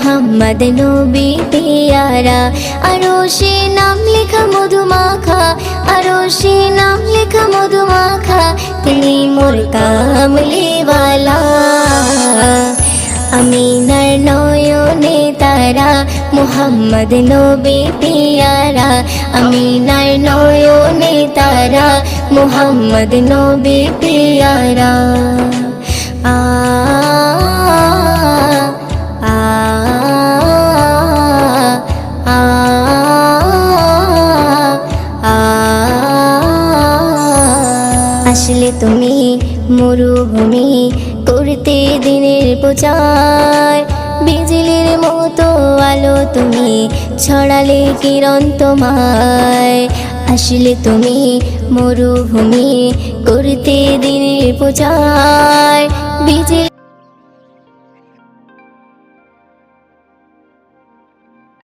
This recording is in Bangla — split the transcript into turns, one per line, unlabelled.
মুহাম্মদ নবী পিয়ারা। আরশে নাম লেখা মধুমাখা, আরশে নাম লেখা মধুমাখা, তিনি মোর কামলিওয়ালা। আমিনার নয়নে তারা, মুহাম্মদ নবী পিয়ারা। আমিনার নয়নে তারা, মুহাম্মদ নবী পিয়ারা। আ আ আ আ আসলে তুমি মরুভূমি করতে দিনের প্রচার, বিজলির মতো আলো তুমি ছড়ালে কিরণ তোমায়। আসলে তুমি মরুভূমি করতে দিনের প্রচার, বিজলি